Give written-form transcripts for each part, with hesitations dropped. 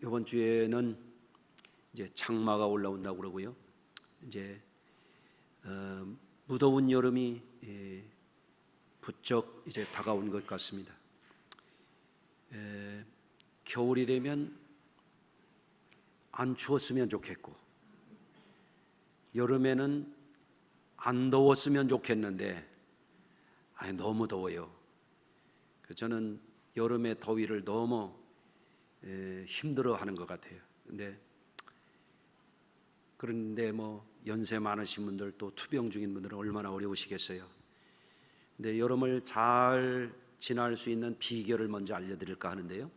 이번 주에는 이제 장마가 올라온다고 그러고요. 이제 무더운 여름이 부쩍 이제 다가온 것 같습니다. 겨울이 되면 안 추웠으면 좋겠고, 여름에는 안 더웠으면 좋겠는데 너무 더워요. 저는 여름의 더위를 너무 힘들어하는 것 같아요. 그런데 뭐 연세 많으신 분들, 또 투병 중인 분들은 얼마나 어려우시겠어요. 근데 여름을 잘 지날 수 있는 비결을 먼저 알려드릴까 하는데요.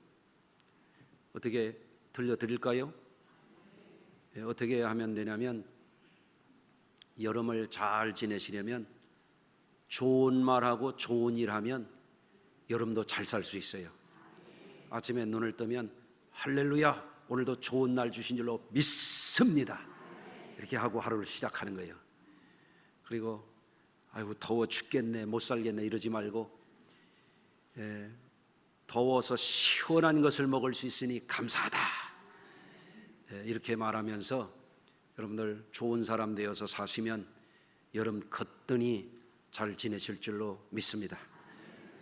어떻게 들려드릴까요? 어떻게 하면 되냐면, 여름을 잘 지내시려면 좋은 말하고 좋은 일하면 여름도 잘 살 수 있어요. 아침에 눈을 뜨면 할렐루야, 오늘도 좋은 날 주신 줄로 믿습니다, 이렇게 하고 하루를 시작하는 거예요. 그리고 아이고 더워 죽겠네, 못 살겠네 이러지 말고, 더워서 시원한 것을 먹을 수 있으니 감사하다, 이렇게 말하면서 여러분들 좋은 사람 되어서 사시면 여름 거뜬히 잘 지내실 줄로 믿습니다.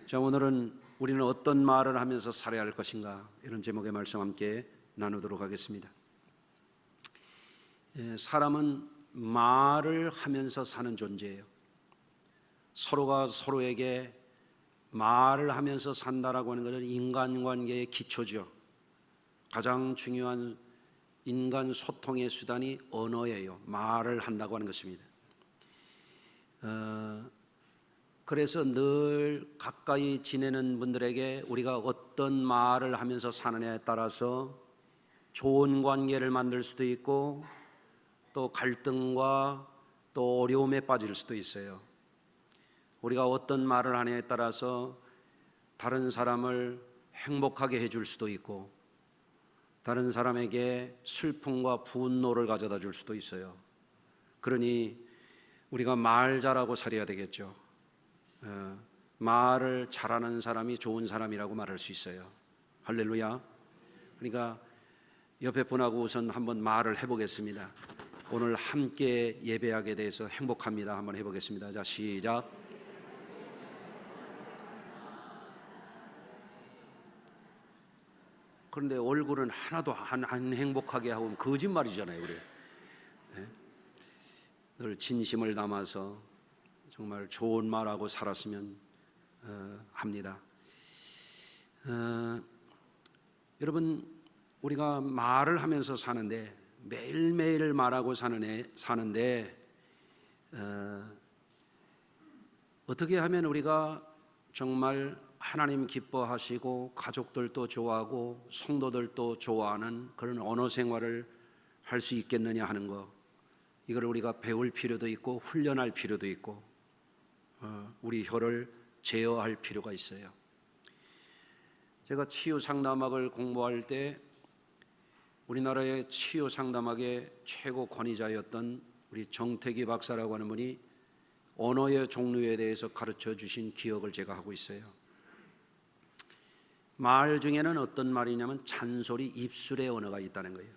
자, 오늘은 우리는 어떤 말을 하면서 살아야 할 것인가, 이런 제목의 말씀 함께 나누도록 하겠습니다. 사람은 말을 하면서 사는 존재예요. 서로가 서로에게 말을 하면서 산다라고 하는 것은 인간관계의 기초죠. 가장 중요한 인간 소통의 수단이 언어예요. 말을 한다고 하는 것입니다. 그래서 늘 가까이 지내는 분들에게 우리가 어떤 말을 하면서 사느냐에 따라서 좋은 관계를 만들 수도 있고, 또 갈등과 또 어려움에 빠질 수도 있어요. 우리가 어떤 말을 하느냐에 따라서 다른 사람을 행복하게 해줄 수도 있고, 다른 사람에게 슬픔과 분노를 가져다 줄 수도 있어요. 그러니 우리가 말 잘하고 살아야 되겠죠. 말을 잘하는 사람이 좋은 사람이라고 말할 수 있어요. 할렐루야. 그러니까 옆에 분하고 우선 한번 말을 해보겠습니다. 오늘 함께 예배하게 돼서 행복합니다. 한번 해보겠습니다. 자, 시작. 그런데 얼굴은 하나도 안 행복하게 하고 거짓말이잖아요, 우리. 늘 진심을 담아서 정말 좋은 말하고 살았으면 합니다. 여러분, 우리가 말을 하면서 사는데, 매일매일 말하고 사는데 어떻게 하면 우리가 정말 하나님 기뻐하시고 가족들도 좋아하고 성도들도 좋아하는 그런 언어 생활을 할 수 있겠느냐 하는 거, 이걸 우리가 배울 필요도 있고 훈련할 필요도 있고, 우리 혀를 제어할 필요가 있어요. 제가 치유 상담학을 공부할 때 우리나라의 치유 상담학의 최고 권위자였던 우리 정태기 박사라고 하는 분이 언어의 종류에 대해서 가르쳐 주신 기억을 제가 하고 있어요. 말 중에는 어떤 말이냐면 잔소리, 입술의 언어가 있다는 거예요.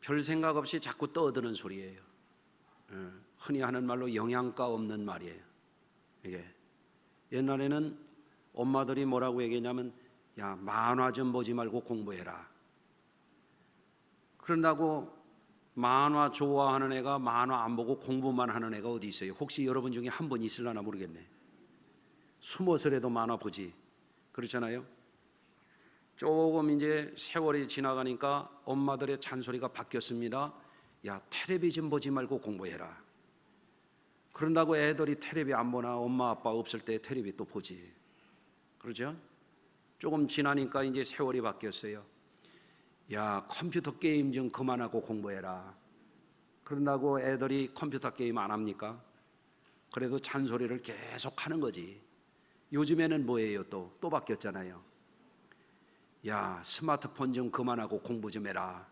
별 생각 없이 자꾸 떠드는 소리예요. 흔히 하는 말로 영양가 없는 말이에요. 이게 옛날에는 엄마들이 뭐라고 얘기했냐면, 야, 만화 좀 보지 말고 공부해라. 그런다고 만화 좋아하는 애가 만화 안 보고 공부만 하는 애가 어디 있어요? 혹시 여러분 중에 한 분 있으려나 모르겠네. 숨어서라도 만화 보지. 그렇잖아요. 조금 이제 세월이 지나가니까 엄마들의 잔소리가 바뀌었습니다. 야, 텔레비 좀 보지 말고 공부해라. 그런다고 애들이 텔레비 안 보나? 엄마 아빠 없을 때 텔레비 또 보지. 그렇죠? 조금 지나니까 이제 세월이 바뀌었어요. 야, 컴퓨터 게임 좀 그만하고 공부해라. 그런다고 애들이 컴퓨터 게임 안 합니까? 그래도 잔소리를 계속 하는 거지. 요즘에는 뭐예요? 또 바뀌었잖아요. 야, 스마트폰 좀 그만하고 공부 좀 해라.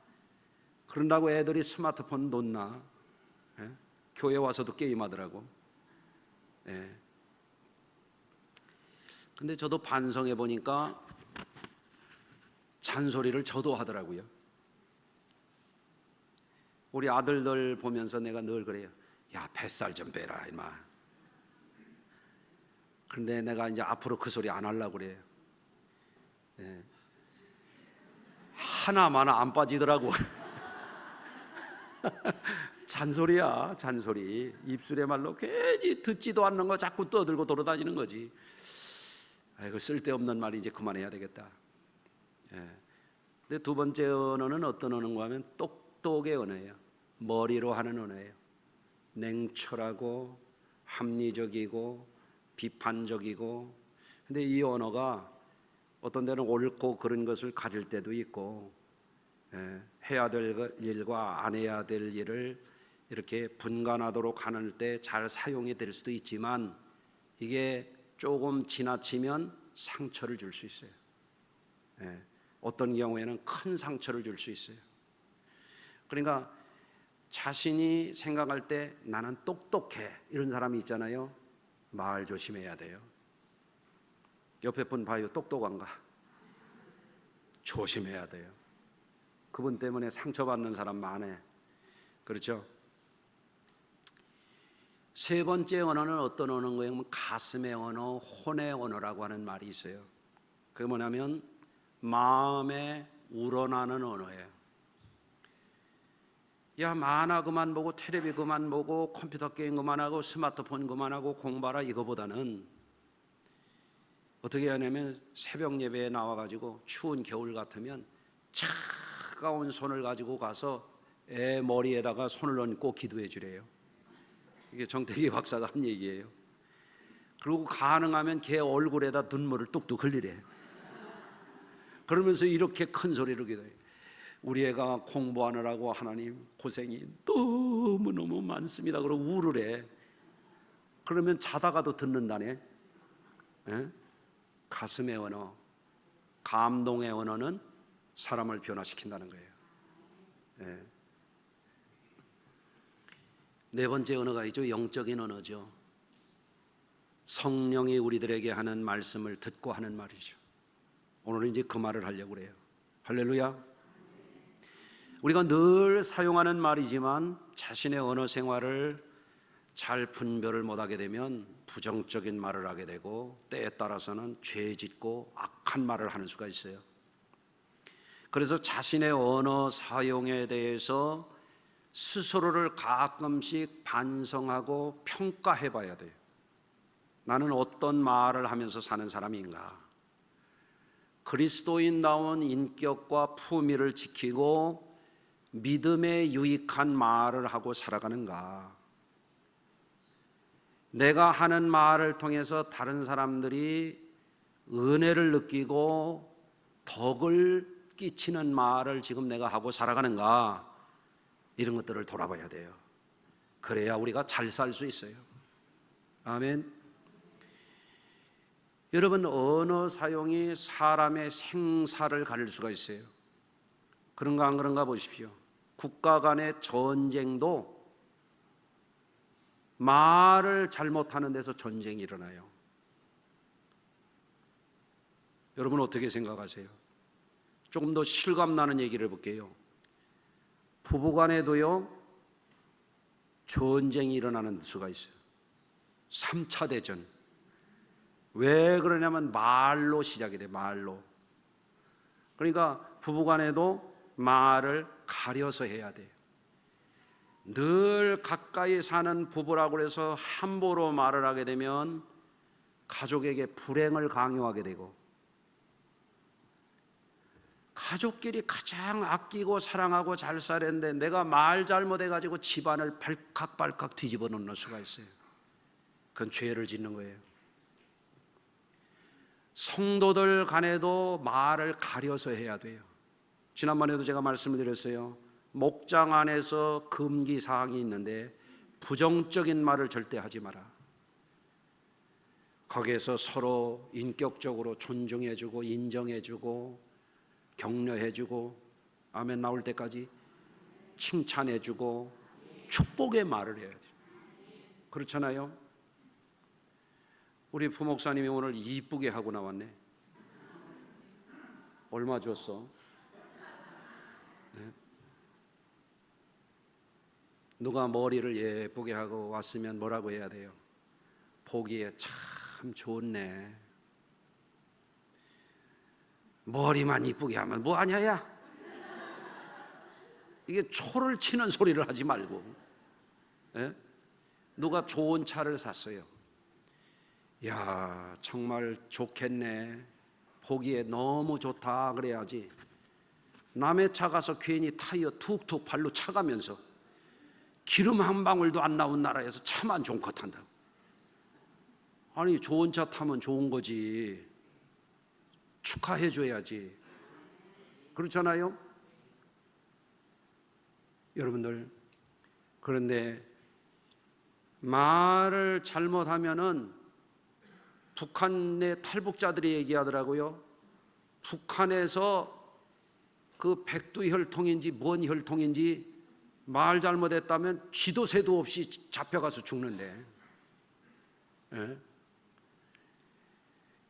그런다고 애들이 스마트폰 놓나? 교회 와서도 게임하더라고. 근데 저도 반성해 보니까 잔소리를 저도 하더라고요. 우리 아들들 보면서 내가 늘 그래요. 야, 뱃살 좀 빼라 이마. 그런데 내가 이제 앞으로 그 소리 안 하려고 그래요. 예. 하나마나 안 빠지더라고. 잔소리야, 잔소리. 입술의 말로 괜히 듣지도 않는 거 자꾸 떠들고 돌아다니는 거지. 아이고, 쓸데없는 말이 이제 그만해야 되겠다. 예. 근데 두 번째 언어는 어떤 언어인가 하면 똑똑의 언어예요. 머리로 하는 언어예요. 냉철하고 합리적이고 비판적이고. 근데 이 언어가 어떤 데는 옳고 그런 것을 가릴 때도 있고, 해야 될 일과 안 해야 될 일을 이렇게 분간하도록 하는 때 잘 사용이 될 수도 있지만, 이게 조금 지나치면 상처를 줄 수 있어요. 어떤 경우에는 큰 상처를 줄 수 있어요. 그러니까 자신이 생각할 때 나는 똑똑해 이런 사람이 있잖아요. 말 조심해야 돼요. 옆에 분 봐요. 똑똑한가? 조심해야 돼요. 그분 때문에 상처받는 사람 많아요. 그렇죠? 세 번째 언어는 어떤 언어인 거예요? 가슴의 언어, 혼의 언어라고 하는 말이 있어요. 그게 뭐냐면 마음에 우러나는 언어예요. 야, 만화 그만 보고 텔레비 그만 보고 컴퓨터 게임 그만하고 스마트폰 그만하고 공부하라, 이거보다는 어떻게 하냐면 새벽 예배에 나와가지고 추운 겨울 같으면 차가운 손을 가지고 가서 애 머리에다가 손을 얹고 기도해 주래요. 이게 정태기 박사가 한 얘기예요. 그리고 가능하면 걔 얼굴에다 눈물을 뚝뚝 흘리래. 그러면서 이렇게 큰 소리로 기도해요. 우리 애가 공부하느라고 하나님 고생이 너무너무 많습니다. 그러고 울으래. 그러면 자다가도 듣는다네. 가슴의 언어, 감동의 언어는 사람을 변화시킨다는 거예요. 네 번째 언어가 있죠. 영적인 언어죠. 성령이 우리들에게 하는 말씀을 듣고 하는 말이죠. 오늘은 이제 그 말을 하려고 그래요. 할렐루야. 우리가 늘 사용하는 말이지만 자신의 언어 생활을 잘 분별을 못하게 되면 부정적인 말을 하게 되고, 때에 따라서는 죄 짓고 악한 말을 하는 수가 있어요. 그래서 자신의 언어 사용에 대해서 스스로를 가끔씩 반성하고 평가해 봐야 돼요. 나는 어떤 말을 하면서 사는 사람인가? 그리스도인다운 인격과 품위를 지키고 믿음에 유익한 말을 하고 살아가는가? 내가 하는 말을 통해서 다른 사람들이 은혜를 느끼고 덕을 끼치는 말을 지금 내가 하고 살아가는가? 이런 것들을 돌아봐야 돼요. 그래야 우리가 잘 살 수 있어요. 아멘. 여러분, 언어 사용이 사람의 생사를 가릴 수가 있어요. 그런가 안 그런가 보십시오. 국가 간의 전쟁도 말을 잘못하는 데서 전쟁이 일어나요. 여러분 어떻게 생각하세요? 조금 더 실감나는 얘기를 해볼게요. 부부간에도요 전쟁이 일어나는 수가 있어요. 3차 대전. 왜 그러냐면 말로 시작이 돼요. 말로. 그러니까 부부간에도 말을 가려서 해야 돼요. 늘 가까이 사는 부부라고 해서 함부로 말을 하게 되면 가족에게 불행을 강요하게 되고, 가족끼리 가장 아끼고 사랑하고 잘 살았는데 내가 말 잘못해가지고 집안을 발칵발칵 뒤집어 놓는 수가 있어요. 그건 죄를 짓는 거예요. 성도들 간에도 말을 가려서 해야 돼요. 지난번에도 제가 말씀을 드렸어요. 목장 안에서 금기 사항이 있는데 부정적인 말을 절대 하지 마라. 거기에서 서로 인격적으로 존중해주고 인정해주고 격려해주고, 아멘 나올 때까지 칭찬해주고 축복의 말을 해야 돼요. 그렇잖아요. 우리 부목사님이 오늘 이쁘게 하고 나왔네. 얼마 줬어? 누가 머리를 예쁘게 하고 왔으면 뭐라고 해야 돼요? 보기에 참 좋네. 머리만 이쁘게 하면 뭐하냐 야. 이게 초를 치는 소리를 하지 말고. 예? 누가 좋은 차를 샀어요. 야, 정말 좋겠네. 보기에 너무 좋다 그래야지. 남의 차 가서 괜히 타이어 툭툭 발로 차가면서 기름 한 방울도 안 나온 나라에서 차만 좋고 탄다고. 아니, 좋은 차 타면 좋은 거지. 축하해 줘야지. 그렇잖아요? 여러분들, 그런데 말을 잘못하면은 북한의 탈북자들이 얘기하더라고요. 북한에서 그 백두 혈통인지 뭔 혈통인지 말 잘못했다면 쥐도 새도 없이 잡혀가서 죽는데. 예?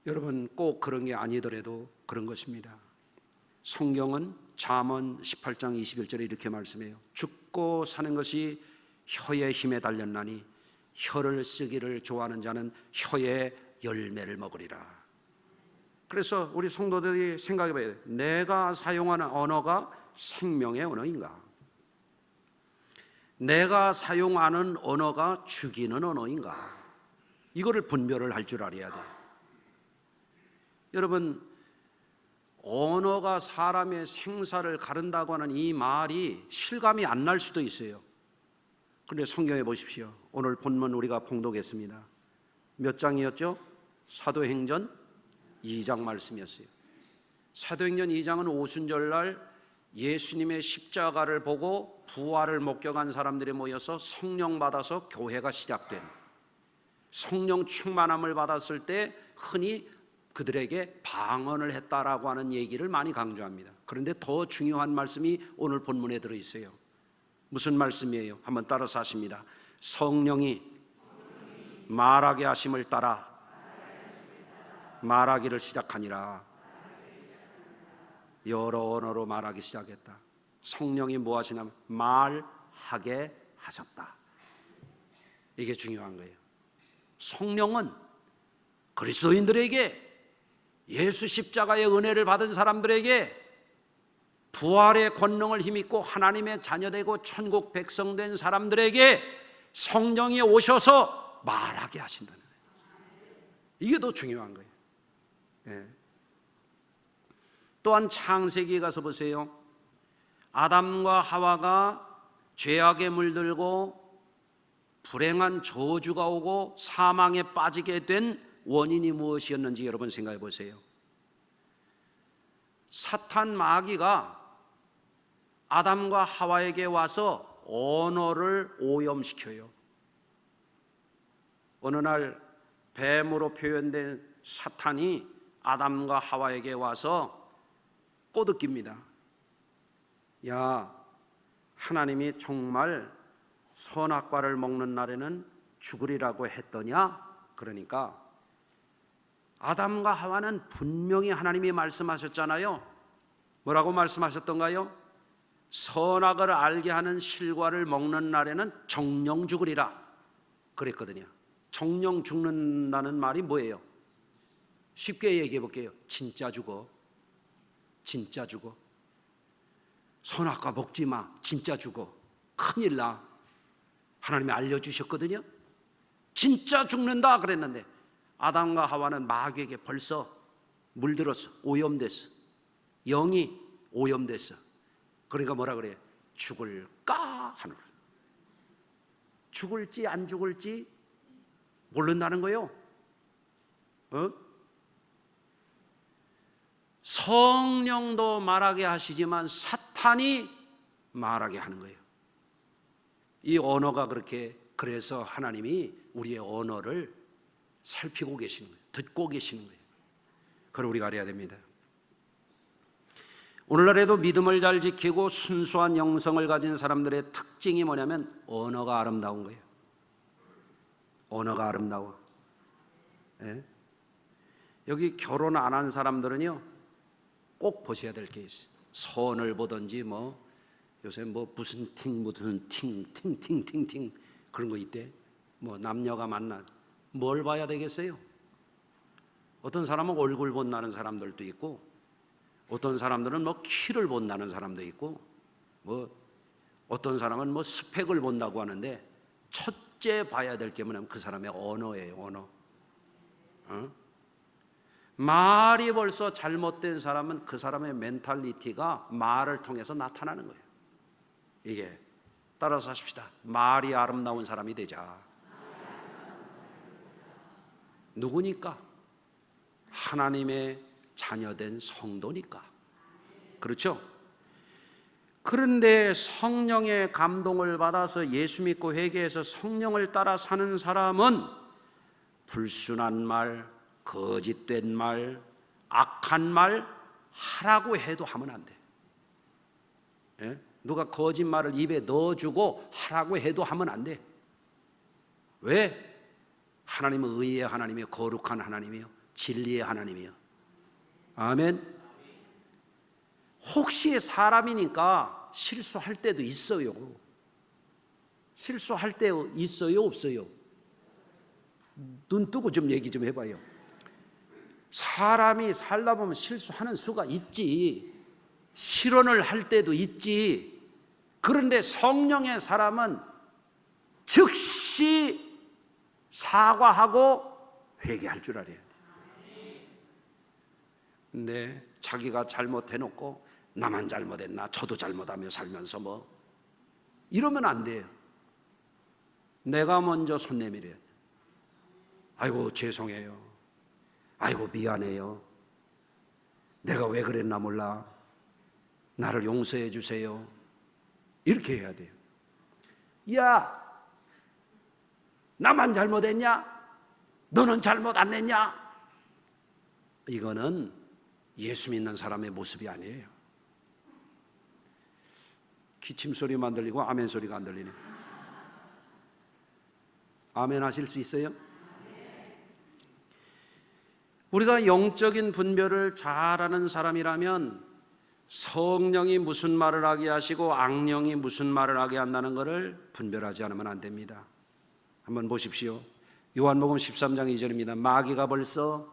여러분, 꼭 그런 게 아니더라도 그런 것입니다. 성경은 잠언 18장 21절에 이렇게 말씀해요. 죽고 사는 것이 혀의 힘에 달렸나니 혀를 쓰기를 좋아하는 자는 혀의 열매를 먹으리라. 그래서 우리 성도들이 생각해 봐야 돼요. 내가 사용하는 언어가 생명의 언어인가? 내가 사용하는 언어가 죽이는 언어인가? 이거를 분별을 할 줄 알아야 돼요. 여러분, 언어가 사람의 생사를 가른다고 하는 이 말이 실감이 안 날 수도 있어요. 그런데 성경에 보십시오. 오늘 본문 우리가 봉독했습니다. 몇 장이었죠? 사도행전 2장 말씀이었어요. 사도행전 2장은 오순절날 예수님의 십자가를 보고 부활을 목격한 사람들이 모여서 성령 받아서 교회가 시작된, 성령 충만함을 받았을 때 흔히 그들에게 방언을 했다라고 하는 얘기를 많이 강조합니다. 그런데 더 중요한 말씀이 오늘 본문에 들어있어요. 무슨 말씀이에요? 한번 따라서 하십니다. 성령이 말하게 하심을 따라 말하기를 시작하니라. 여러 언어로 말하기 시작했다. 성령이 뭐 하시냐면 말하게 하셨다. 이게 중요한 거예요. 성령은 그리스도인들에게, 예수 십자가의 은혜를 받은 사람들에게 부활의 권능을 힘입고 하나님의 자녀되고 천국 백성 된 사람들에게 성령이 오셔서 말하게 하신다는 거예요. 이게 더 중요한 거예요. 예. 또한 창세기에 가서 보세요. 아담과 하와가 죄악에 물들고 불행한 저주가 오고 사망에 빠지게 된 원인이 무엇이었는지 여러분 생각해 보세요. 사탄 마귀가 아담과 하와에게 와서 언어를 오염시켜요. 어느 날 뱀으로 표현된 사탄이 아담과 하와에게 와서 꼬드깁니다. 야, 하나님이 정말 선악과를 먹는 날에는 죽으리라고 했더냐? 그러니까 아담과 하와는 분명히 하나님이 말씀하셨잖아요. 뭐라고 말씀하셨던가요? 선악을 알게 하는 실과를 먹는 날에는 정령 죽으리라 그랬거든요. 정령 죽는다는 말이 뭐예요? 쉽게 얘기해 볼게요. 진짜 죽어. 진짜 죽어. 선악과 먹지 마. 진짜 죽어. 큰일 나. 하나님이 알려주셨거든요. 진짜 죽는다 그랬는데 아담과 하와는 마귀에게 벌써 물들었어. 오염됐어. 영이 오염됐어. 그러니까 뭐라 그래요? 죽을까 하노라. 죽을지 안 죽을지 모른다는 거예요. 성령도 말하게 하시지만 사탄이 말하게 하는 거예요. 이 언어가 그렇게, 그래서 하나님이 우리의 언어를 살피고 계시는 거예요. 듣고 계시는 거예요. 그걸 우리가 알아야 됩니다. 오늘날에도 믿음을 잘 지키고 순수한 영성을 가진 사람들의 특징이 뭐냐면 언어가 아름다운 거예요. 언어가 아름다워. 예? 여기 결혼 안 한 사람들은요 꼭 보셔야 될 게 있어요. 선을 보든지 뭐 요새 뭐 무슨 팅팅팅팅팅 그런 거 있대. 뭐 남녀가 만나 뭘 봐야 되겠어요? 어떤 사람은 얼굴 본다는 사람들도 있고, 어떤 사람들은 뭐 키를 본다는 사람도 있고, 뭐 어떤 사람은 뭐 스펙을 본다고 하는데, 첫째 봐야 될 게 뭐냐면 그 사람의 언어예요. 언어. 말이 벌써 잘못된 사람은 그 사람의 멘탈리티가 말을 통해서 나타나는 거예요. 이게 따라서 하십시다. 말이 아름다운 사람이 되자. 누구니까? 하나님의 자녀된 성도니까. 그렇죠? 그런데 성령의 감동을 받아서 예수 믿고 회개해서 성령을 따라 사는 사람은 불순한 말, 거짓된 말, 악한 말 하라고 해도 하면 안 돼. 예? 누가 거짓말을 입에 넣어주고 하라고 해도 하면 안 돼. 왜? 하나님은 의의 하나님이요, 거룩한 하나님이요, 진리의 하나님이요. 아멘. 혹시 사람이니까 실수할 때도 있어요. 실수할 때 있어요, 없어요? 눈 뜨고 좀 얘기 좀 해봐요. 사람이 살다 보면 실수하는 수가 있지. 실언을 할 때도 있지. 그런데 성령의 사람은 즉시 사과하고 회개할 줄 알아야 돼. 근데 자기가 잘못해놓고 나만 잘못했나, 저도 잘못하며 살면서 뭐 이러면 안 돼요. 내가 먼저 손 내밀어야 돼. 아이고 죄송해요. 아이고 미안해요. 내가 왜 그랬나 몰라. 나를 용서해 주세요. 이렇게 해야 돼요. 야, 나만 잘못했냐? 너는 잘못 안 했냐? 이거는 예수 믿는 사람의 모습이 아니에요. 기침 소리만 들리고 아멘 소리가 안 들리네. 아멘 하실 수 있어요? 우리가 영적인 분별을 잘하는 사람이라면 성령이 무슨 말을 하게 하시고 악령이 무슨 말을 하게 한다는 것을 분별하지 않으면 안 됩니다. 한번 보십시오. 요한복음 13장 2절입니다. 마귀가 벌써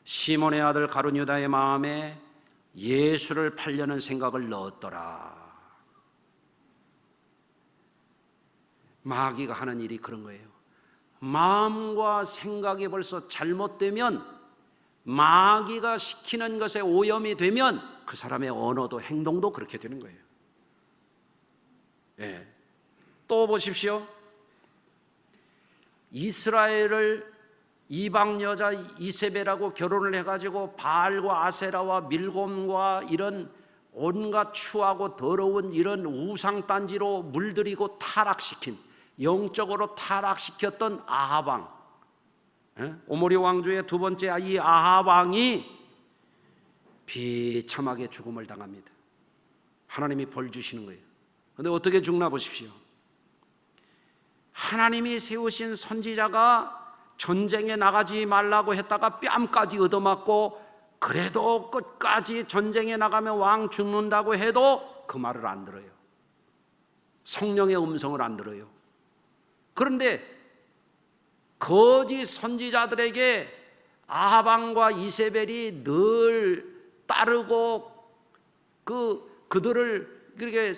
시몬의 아들 가룟 유다의 마음에 예수를 팔려는 생각을 넣었더라. 마귀가 하는 일이 그런 거예요. 마음과 생각이 벌써 잘못되면, 마귀가 시키는 것에 오염이 되면 그 사람의 언어도 행동도 그렇게 되는 거예요. 예. 또 보십시오. 이스라엘을 이방 여자 이세벨하고 결혼을 해가지고 바알과 아세라와 밀곰과 이런 온갖 추하고 더러운 이런 우상단지로 물들이고 타락시킨, 영적으로 타락시켰던 아합 왕, 오므리 왕조의 두 번째 이 아합 왕이 비참하게 죽음을 당합니다. 하나님이 벌 주시는 거예요. 그런데 어떻게 죽나 보십시오. 하나님이 세우신 선지자가 전쟁에 나가지 말라고 했다가 뺨까지 얻어맞고, 그래도 끝까지 전쟁에 나가면 왕 죽는다고 해도 그 말을 안 들어요. 성령의 음성을 안 들어요. 그런데 거짓 선지자들에게 아합 왕과 이세벨이 늘 따르고 그들을 그렇게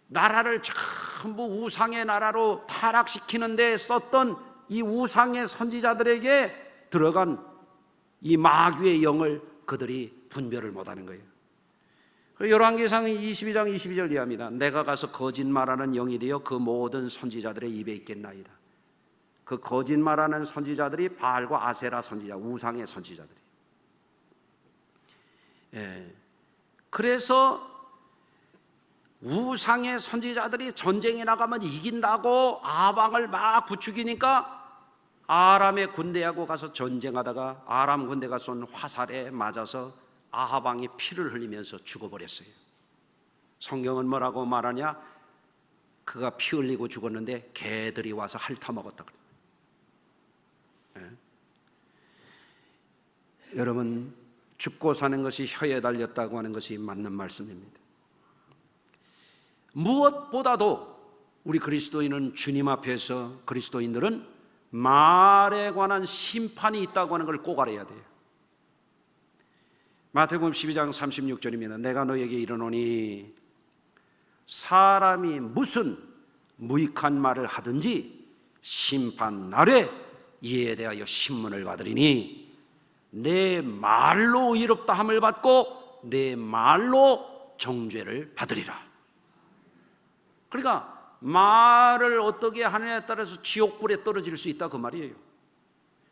나라를 전부 우상의 나라로 타락시키는 데 썼던 이 우상의 선지자들에게 들어간 이 마귀의 영을 그들이 분별을 못하는 거예요. 열왕기상 22장 22절 이하입니다. 내가 가서 거짓말하는 영이 되어 그 모든 선지자들의 입에 있겠나이다. 그 거짓말하는 선지자들이 바알과 아세라 선지자, 우상의 선지자들이. 예. 그래서 우상의 선지자들이 전쟁에 나가면 이긴다고 아합 왕을 막 부추기니까 아람의 군대하고 가서 전쟁하다가 아람 군대가 쏜 화살에 맞아서 아합 왕이 피를 흘리면서 죽어버렸어요. 성경은 뭐라고 말하냐? 그가 피 흘리고 죽었는데 개들이 와서 핥아먹었다 그래요. 예. 여러분, 죽고 사는 것이 혀에 달렸다고 하는 것이 맞는 말씀입니다. 무엇보다도 우리 그리스도인은 주님 앞에서 그리스도인들은 말에 관한 심판이 있다고 하는 걸 꼭 알아야 돼요. 마태복음 12장 36절입니다. 내가 너에게 이르노니 사람이 무슨 무익한 말을 하든지 심판 날에 이에 대하여 신문을 받으리니 내 말로 의롭다 함을 받고 내 말로 정죄를 받으리라. 그러니까 말을 어떻게 하느냐에 따라서 지옥불에 떨어질 수 있다 그 말이에요.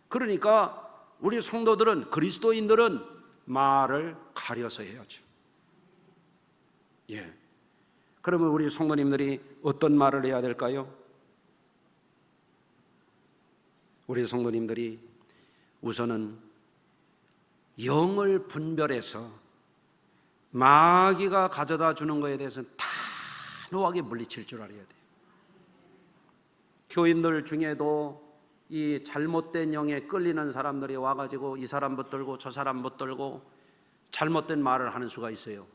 그러니까 우리 성도들은, 그리스도인들은 말을 가려서 해야죠. 예. 그러면 우리 성도님들이 어떤 말을 해야 될까요? 우리 성도님들이 우선은 영을 분별해서 마귀가 가져다 주는 것에 대해서는 단호하게 물리칠 줄 알아야 돼요. 교인들 중에도 이 잘못된 영에 끌리는 사람들이 와가지고 이 사람 붙들고 저 사람 붙들고 잘못된 말을 하는 수가 있어요.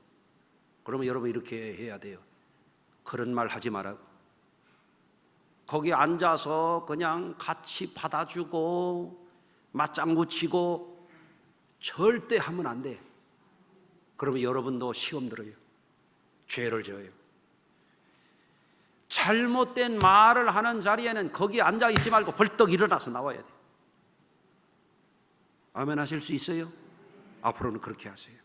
그러면 여러분 이렇게 해야 돼요. 그런 말 하지 말라고. 거기 앉아서 그냥 같이 받아주고 맞장구 치고 절대 하면 안 돼. 그러면 여러분도 시험 들어요. 죄를 져요. 잘못된 말을 하는 자리에는 거기 앉아 있지 말고 벌떡 일어나서 나와야 돼. 아멘 하실 수 있어요? 앞으로는 그렇게 하세요.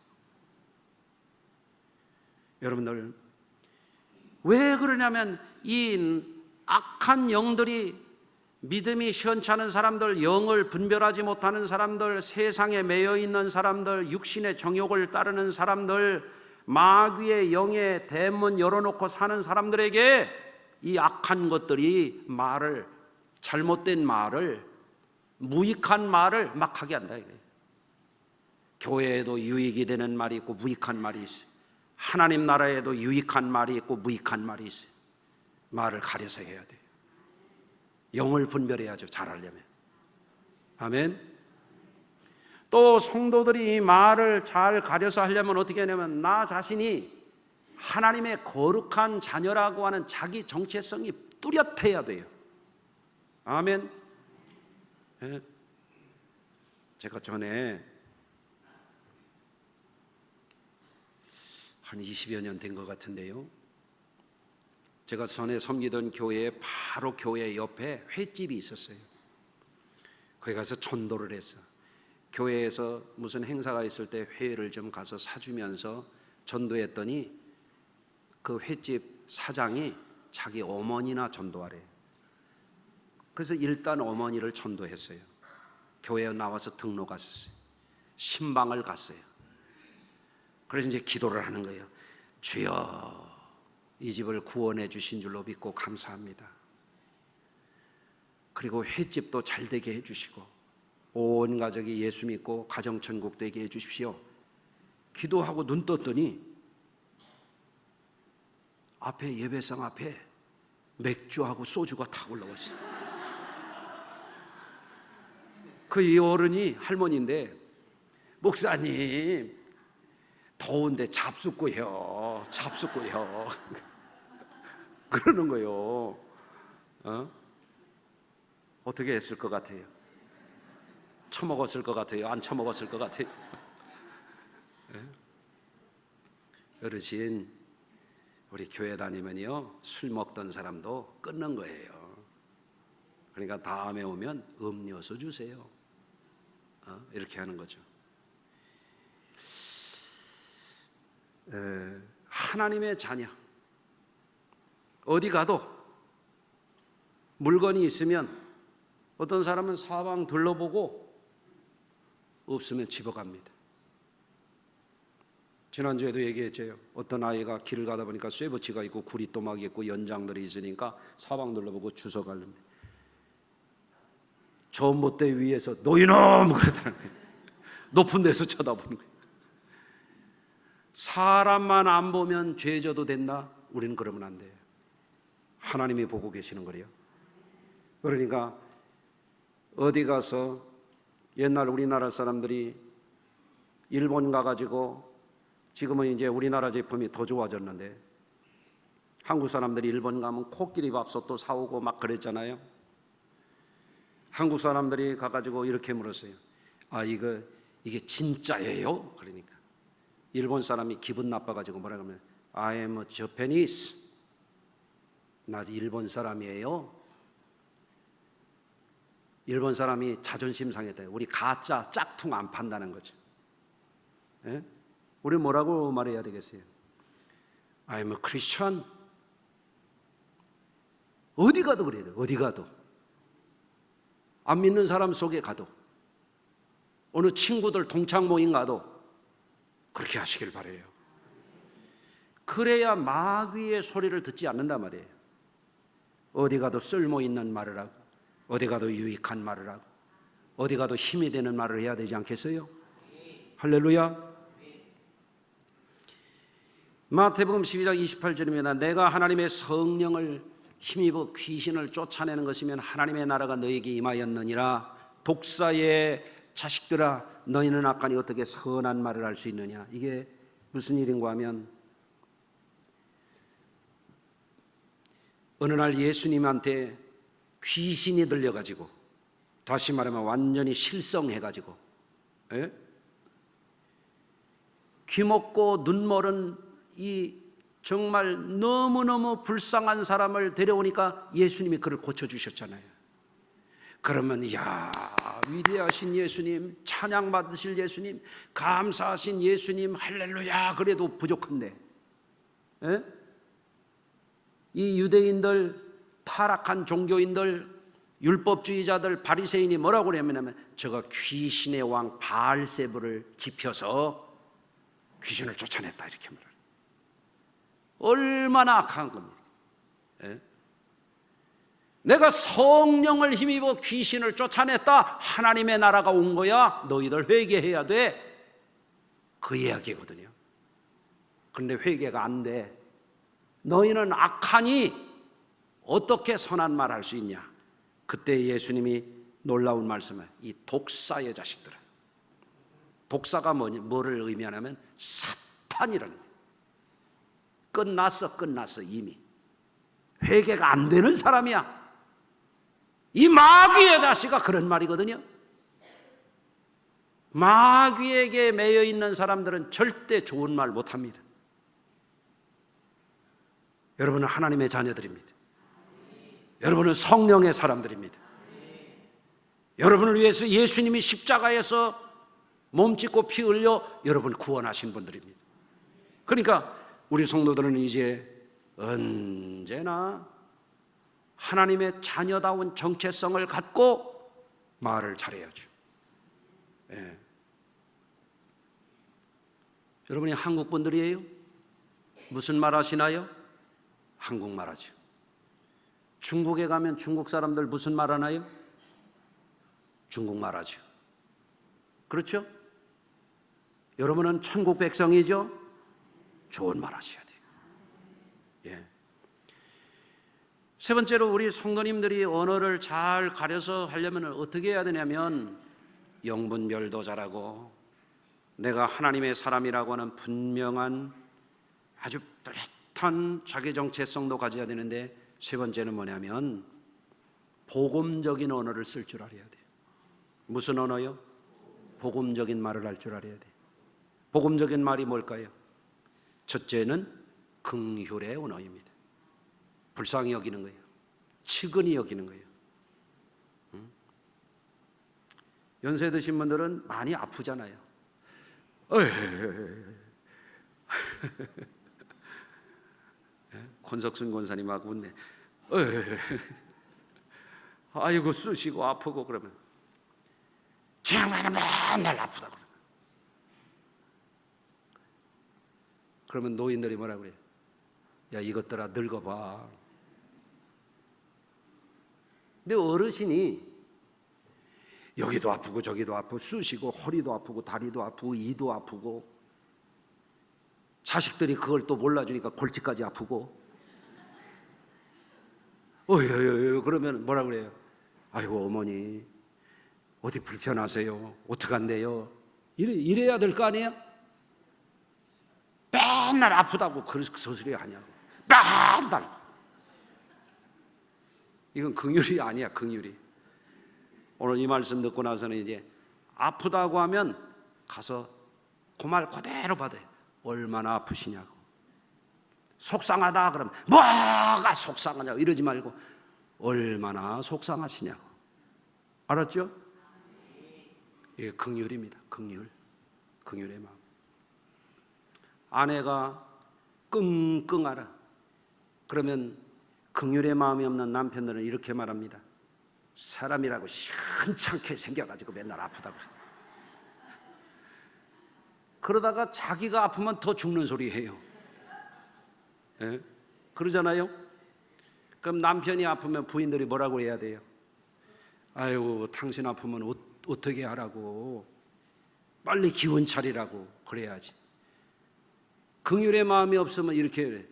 여러분들 왜 그러냐면 이 악한 영들이 믿음이 시원찮은 사람들, 영을 분별하지 못하는 사람들, 세상에 매여 있는 사람들, 육신의 정욕을 따르는 사람들, 마귀의 영의 대문 열어놓고 사는 사람들에게 이 악한 것들이 말을, 잘못된 말을, 무익한 말을 막 하게 한다 이거예요. 교회에도 유익이 되는 말이 있고 무익한 말이 있어요. 하나님 나라에도 유익한 말이 있고 무익한 말이 있어요. 말을 가려서 해야 돼요. 영을 분별해야죠, 잘하려면. 아멘. 또 성도들이 이 말을 잘 가려서 하려면 어떻게 하냐면 나 자신이 하나님의 거룩한 자녀라고 하는 자기 정체성이 뚜렷해야 돼요. 아멘. 네. 제가 전에 한 20여 년 된 것 같은데요, 제가 전에 섬기던 교회에 바로 교회 옆에 횟집이 있었어요. 거기 가서 전도를 했어. 교회에서 무슨 행사가 있을 때 회를 좀 가서 사주면서 전도했더니 그 횟집 사장이 자기 어머니나 전도하래. 그래서 일단 어머니를 전도했어요. 교회에 나와서 등록하셨어요. 신방을 갔어요. 그래서 이제 기도를 하는 거예요. 주여, 이 집을 구원해 주신 줄로 믿고 감사합니다. 그리고 횟집도 잘 되게 해주시고 온 가족이 예수 믿고 가정천국 되게 해주십시오. 기도하고 눈 떴더니 앞에 예배상 앞에 맥주하고 소주가 탁 올라왔어요. 그 이 어른이 할머니인데, 목사님 더운데 잡숫고요, 잡숫고요. 그러는 거예요. 어떻게 했을 것 같아요? 처먹었을 것 같아요? 안 처먹었을 것 같아요? 어르신, 우리 교회 다니면요 술 먹던 사람도 끊는 거예요. 그러니까 다음에 오면 음료수 주세요. 이렇게 하는 거죠. 하나님의 자녀, 어디 가도 물건이 있으면 어떤 사람은 사방 둘러보고 없으면 집어갑니다. 지난주에도 얘기했죠. 어떤 아이가 길을 가다 보니까 쇠붙이가 있고 구리또막이 있고 연장들이 있으니까 사방 둘러보고 주워가려는데 전봇대 위에서 너희놈 그러더라는 거예요. 높은 데서 쳐다보는 거예요. 사람만 안 보면 죄 져도 된다? 우리는 그러면 안 돼요. 하나님이 보고 계시는 거래요. 그러니까 어디 가서 옛날 우리나라 사람들이 일본 가가지고 지금은 이제 우리나라 제품이 더 좋아졌는데 한국 사람들이 일본 가면 코끼리 밥솥도 사오고 막 그랬잖아요. 한국 사람들이 가가지고 이렇게 물었어요. 아, 이게 진짜예요? 그러니까 일본 사람이 기분 나빠가지고 뭐라 그러면 I am a Japanese. 나 일본 사람이에요. 일본 사람이 자존심 상했다. 우리 가짜 짝퉁 안 판다는 거죠. 예? 우리 뭐라고 말해야 되겠어요? I am a Christian. 어디 가도 그래야 돼요. 어디 가도. 안 믿는 사람 속에 가도, 어느 친구들 동창 모임 가도 그렇게 하시길 바라요. 그래야 마귀의 소리를 듣지 않는단 말이에요. 어디 가도 쓸모 있는 말을 하고, 어디 가도 유익한 말을 하고, 어디 가도 힘이 되는 말을 해야 되지 않겠어요? 할렐루야. 마태복음 12장 28절입니다. 내가 하나님의 성령을 힘입어 귀신을 쫓아내는 것이면 하나님의 나라가 너에게 임하였느니라. 독사의 자식들아, 너희는 악하니 어떻게 선한 말을 할 수 있느냐. 이게 무슨 일인가 하면, 어느 날 예수님한테 귀신이 들려가지고, 다시 말하면 완전히 실성해가지고, 귀먹고 눈멀은 이 정말 너무너무 불쌍한 사람을 데려오니까 예수님이 그를 고쳐주셨잖아요. 그러면 이야, 위대하신 예수님, 찬양 받으실 예수님, 감사하신 예수님, 할렐루야 그래도 부족한데, 이 유대인들, 타락한 종교인들, 율법주의자들, 바리새인이 뭐라고 그러냐면 저가 귀신의 왕 바알세불을 지펴서 귀신을 쫓아냈다 이렇게 말해요. 얼마나 악한 겁니까? 내가 성령을 힘입어 귀신을 쫓아냈다. 하나님의 나라가 온 거야. 너희들 회개해야 돼. 그 이야기거든요. 그런데 회개가 안 돼. 너희는 악하니 어떻게 선한 말 할 수 있냐. 그때 예수님이 놀라운 말씀을, 이 독사의 자식들아. 독사가 뭐를 의미하냐면 사탄이라는 거예요. 끝났어 이미. 회개가 안 되는 사람이야. 이 마귀의 자식아, 그런 말이거든요. 마귀에게 매여 있는 사람들은 절대 좋은 말 못합니다. 여러분은 하나님의 자녀들입니다. 여러분은 성령의 사람들입니다. 여러분을 위해서 예수님이 십자가에서 몸짓고 피 흘려 여러분을 구원하신 분들입니다. 그러니까 우리 성도들은 이제 언제나 하나님의 자녀다운 정체성을 갖고 말을 잘해야죠. 여러분이 한국 분들이에요? 무슨 말 하시나요? 한국말 하죠. 중국에 가면 중국 사람들 무슨 말 하나요? 중국말 하죠. 그렇죠? 여러분은 천국 백성이죠? 좋은 말 하셔야 돼요. 세 번째로 우리 성도님들이 언어를 잘 가려서 하려면 어떻게 해야 되냐면 영분별도 잘하고 내가 하나님의 사람이라고 하는 분명한 아주 뚜렷한 자기 정체성도 가져야 되는데, 세 번째는 뭐냐면 복음적인 언어를 쓸 줄 알아야 돼요. 무슨 언어요? 복음적인 말을 할 줄 알아야 돼요. 복음적인 말이 뭘까요? 첫째는 긍휼의 언어입니다. 불쌍히 여기는 거예요. 측은히 여기는 거예요. 연세 드신 분들은 많이 아프잖아요. 권석순 권사님하고 웃네. 아이고 쑤시고 아프고 그러면 정말 맨날 아프다 그러면 노인들이 뭐라 그래요? 야, 이것들아 늙어봐. 근데 어르신이 여기도 아프고 저기도 아프고 쑤시고 허리도 아프고 다리도 아프고 이도 아프고, 자식들이 그걸 또 몰라주니까 골치까지 아프고, 그러면 뭐라 그래요? 아이고 어머니 어디 불편하세요? 어떡한데요? 이래야 될 거 아니에요? 맨날 아프다고 그 소리 하냐고. 맨날. 이건 긍휼이 아니야, 긍휼이. 오늘 이 말씀 듣고 나서는 이제 아프다고 하면 가서 그 말 그대로 받아요. 얼마나 아프시냐고. 속상하다 그러면 뭐가 속상하냐고 이러지 말고 얼마나 속상하시냐고. 알았죠? 이게 긍휼입니다. 긍휼. 긍휼의 마음. 아내가 끙끙 앓아. 그러면 긍휼의 마음이 없는 남편들은 이렇게 말합니다. 사람이라고 시원찮게 생겨가지고 맨날 아프다고. 그러다가 자기가 아프면 더 죽는 소리 해요. 예? 그러잖아요. 그럼 남편이 아프면 부인들이 뭐라고 해야 돼요? 아유, 당신 아프면 어떻게 하라고, 빨리 기운 차리라고 그래야지. 긍휼의 마음이 없으면 이렇게 그래.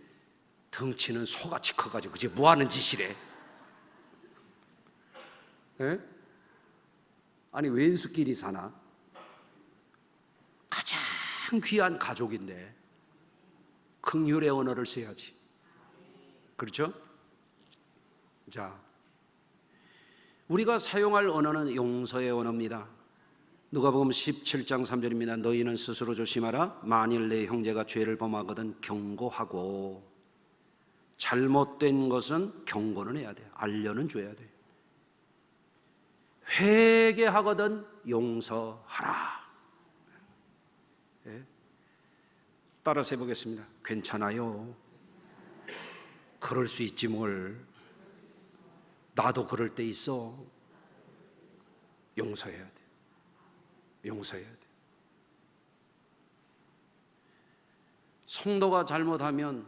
덩치는 소같이 커가지고 그게 뭐하는 짓이래. 예? 아니 왼수끼리 사나? 가장 귀한 가족인데 긍휼의 언어를 써야지. 그렇죠? 자, 우리가 사용할 언어는 용서의 언어입니다. 누가복음 17장 3절입니다. 너희는 스스로 조심하라. 만일 내 형제가 죄를 범하거든 경고하고. 잘못된 것은 경고는 해야 돼요. 알려는 줘야 돼요. 회개하거든 용서하라. 예? 따라서 해보겠습니다. 괜찮아요. 그럴 수 있지 뭘. 나도 그럴 때 있어. 용서해야 돼. 용서해야 돼. 성도가 잘못하면,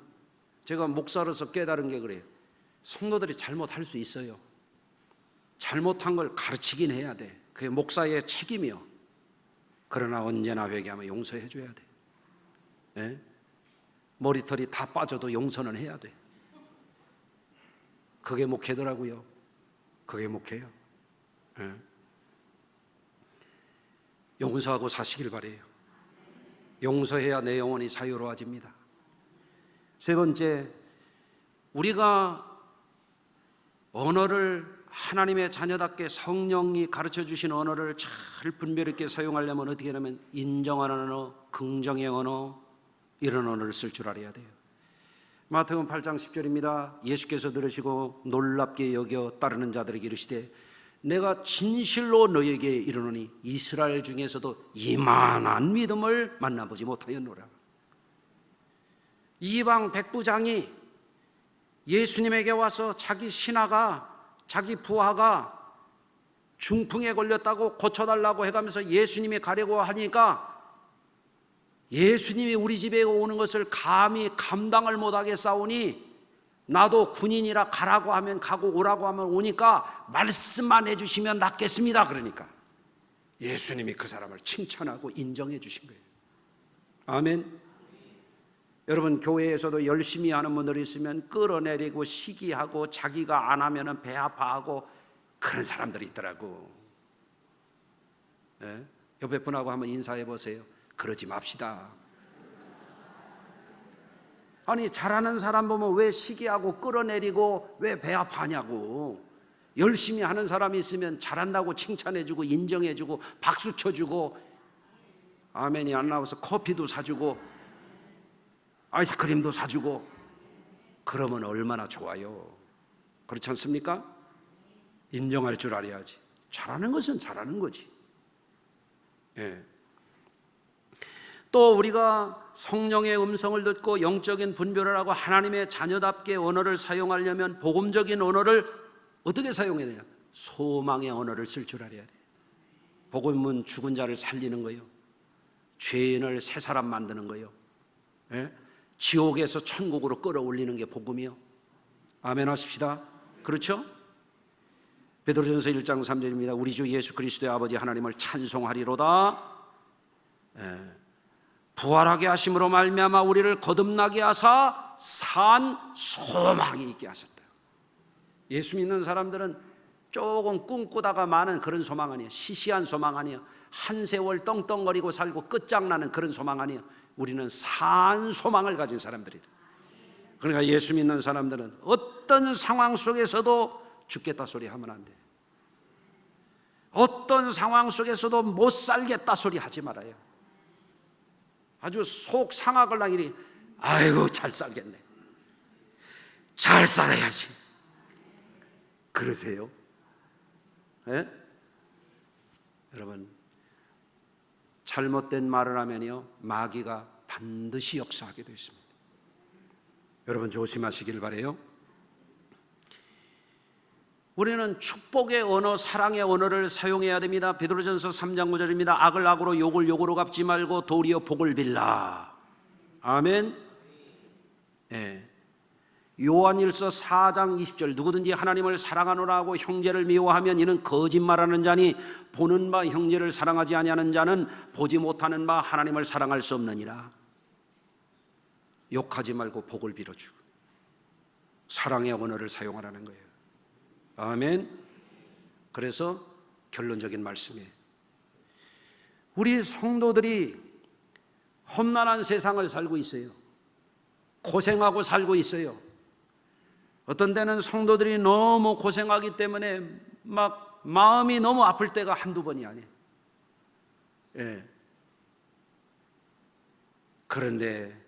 제가 목사로서 깨달은 게 그래요. 성도들이 잘못할 수 있어요. 잘못한 걸 가르치긴 해야 돼. 그게 목사의 책임이요. 그러나 언제나 회개하면 용서해 줘야 돼. 예? 머리털이 다 빠져도 용서는 해야 돼. 그게 목회더라고요. 그게 목회요. 예? 용서하고 사시길 바래요. 용서해야 내 영혼이 자유로워집니다. 세 번째, 우리가 언어를 하나님의 자녀답게 성령이 가르쳐 주신 언어를 잘 분별 있게 사용하려면 어떻게 하냐면 인정하는 언어, 긍정의 언어, 이런 언어를 쓸 줄 알아야 돼요. 마태복음 8장 10절입니다. 예수께서 들으시고 놀랍게 여겨 따르는 자들에게 이르시되 내가 진실로 너에게 이르노니 이스라엘 중에서도 이만한 믿음을 만나보지 못하였노라. 이방 백부장이 예수님에게 와서 자기 신하가, 자기 부하가 중풍에 걸렸다고 고쳐달라고 해가면서 예수님이 가려고 하니까 예수님이 우리 집에 오는 것을 감히 감당을 못하게 싸우니 나도 군인이라 가라고 하면 가고 오라고 하면 오니까 말씀만 해주시면 낫겠습니다. 그러니까 예수님이 그 사람을 칭찬하고 인정해 주신 거예요. 아멘. 여러분, 교회에서도 열심히 하는 분들이 있으면 끌어내리고 시기하고 자기가 안 하면 배 아파하고 그런 사람들이 있더라고. 네? 옆에 분하고 한번 인사해 보세요. 그러지 맙시다. 아니, 잘하는 사람 보면 왜 시기하고 끌어내리고 왜 배 아파하냐고. 열심히 하는 사람이 있으면 잘한다고 칭찬해주고 인정해주고 박수 쳐주고 아멘이 안 나와서 커피도 사주고 아이스크림도 사주고 그러면 얼마나 좋아요. 그렇지 않습니까? 인정할 줄 알아야지. 잘하는 것은 잘하는 거지. 예. 또 우리가 성령의 음성을 듣고 영적인 분별을 하고 하나님의 자녀답게 언어를 사용하려면 복음적인 언어를 어떻게 사용해야 되냐? 소망의 언어를 쓸 줄 알아야 돼. 복음은 죽은 자를 살리는 거예요. 죄인을 새 사람 만드는 거예요. 예? 지옥에서 천국으로 끌어올리는 게 복음이요. 아멘 하십시다. 그렇죠? 베드로전서 1장 3절입니다. 우리 주 예수 그리스도의 아버지 하나님을 찬송하리로다. 예. 부활하게 하심으로 말미암아 우리를 거듭나게 하사 산 소망이 있게 하셨다. 예수 믿는 사람들은 조금 꿈꾸다가 마는 그런 소망 아니에요. 시시한 소망 아니에요. 한 세월 떵떵거리고 살고 끝장나는 그런 소망 아니에요. 우리는 산 소망을 가진 사람들이다. 그러니까 예수 믿는 사람들은 어떤 상황 속에서도 죽겠다 소리 하면 안 돼. 어떤 상황 속에서도 못 살겠다 소리 하지 말아요. 아주 속 상하걸랑 이리 아이고 잘 살겠네, 잘 살아야지 그러세요? 예? 여러분, 잘못된 말을 하면요 마귀가 반드시 역사하게 되어 있습니다. 여러분 조심하시길 바라요. 우리는 축복의 언어, 사랑의 언어를 사용해야 됩니다. 베드로전서 3장 9절입니다. 악을 악으로 욕을 욕으로 갚지 말고 도리어 복을 빌라. 아멘. 예. 요한일서 4장 20절 누구든지 하나님을 사랑하노라 하고 형제를 미워하면 이는 거짓말하는 자니 보는 바 형제를 사랑하지 아니하는 자는 보지 못하는 바 하나님을 사랑할 수 없느니라. 욕하지 말고 복을 빌어주고 사랑의 언어를 사용하라는 거예요. 아멘. 그래서 결론적인 말씀이에요. 우리 성도들이 험난한 세상을 살고 있어요. 고생하고 살고 있어요. 어떤 때는 성도들이 너무 고생하기 때문에 막 마음이 너무 아플 때가 한두 번이 아니에요. 예. 그런데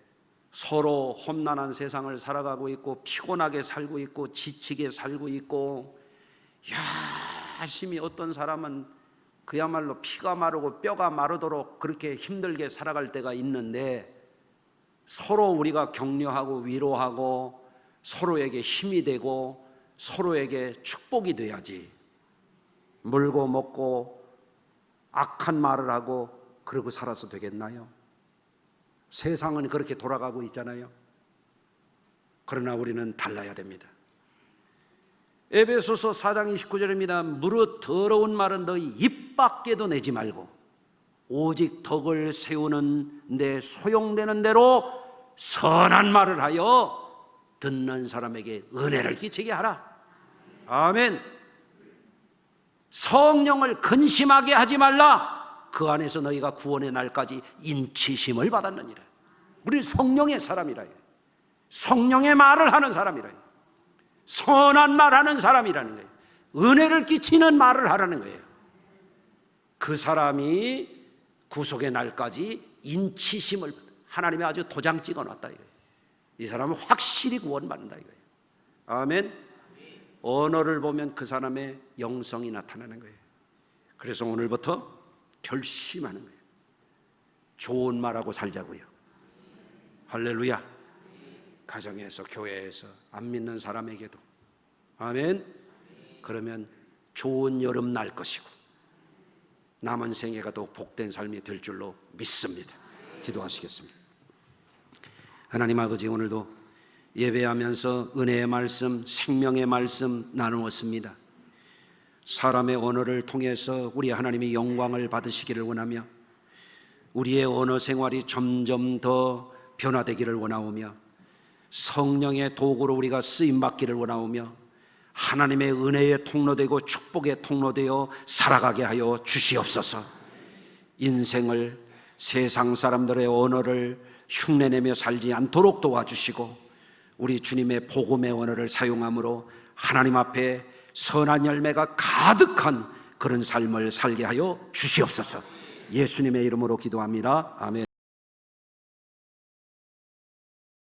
서로 험난한 세상을 살아가고 있고 피곤하게 살고 있고 지치게 살고 있고 열심히 어떤 사람은 그야말로 피가 마르고 뼈가 마르도록 그렇게 힘들게 살아갈 때가 있는데 서로 우리가 격려하고 위로하고 서로에게 힘이 되고 서로에게 축복이 돼야지 물고 먹고 악한 말을 하고 그러고 살아서 되겠나요? 세상은 그렇게 돌아가고 있잖아요. 그러나 우리는 달라야 됩니다. 에베소서 4장 29절입니다. 무릇 더러운 말은 너희 입 밖에도 내지 말고 오직 덕을 세우는 데 소용되는 대로 선한 말을 하여 듣는 사람에게 은혜를 끼치게 하라. 아멘. 성령을 근심하게 하지 말라. 그 안에서 너희가 구원의 날까지 인치심을 받았느니라. 우리 성령의 사람이라. 성령의 말을 하는 사람이라. 선한 말하는 사람이라는 거예요. 은혜를 끼치는 말을 하라는 거예요. 그 사람이 구속의 날까지 인치심을 하나님이 아주 도장 찍어놨다 이거예요. 이 사람은 확실히 구원받는다 이거예요. 아멘. 언어를 보면 그 사람의 영성이 나타나는 거예요. 그래서 오늘부터 결심하는 거예요. 좋은 말하고 살자고요. 할렐루야. 가정에서 교회에서 안 믿는 사람에게도 아멘. 그러면 좋은 여름 날 것이고 남은 생애가 더욱 복된 삶이 될 줄로 믿습니다. 기도하시겠습니다. 하나님 아버지, 오늘도 예배하면서 은혜의 말씀, 생명의 말씀 나누었습니다. 사람의 언어를 통해서 우리 하나님의 영광을 받으시기를 원하며 우리의 언어 생활이 점점 더 변화되기를 원하오며 성령의 도구로 우리가 쓰임받기를 원하오며 하나님의 은혜의 통로되고 축복의 통로되어 살아가게 하여 주시옵소서. 인생을 세상 사람들의 언어를 흉내내며 살지 않도록 도와주시고 우리 주님의 복음의 언어를 사용함으로 하나님 앞에 선한 열매가 가득한 그런 삶을 살게 하여 주시옵소서. 예수님의 이름으로 기도합니다. 아멘.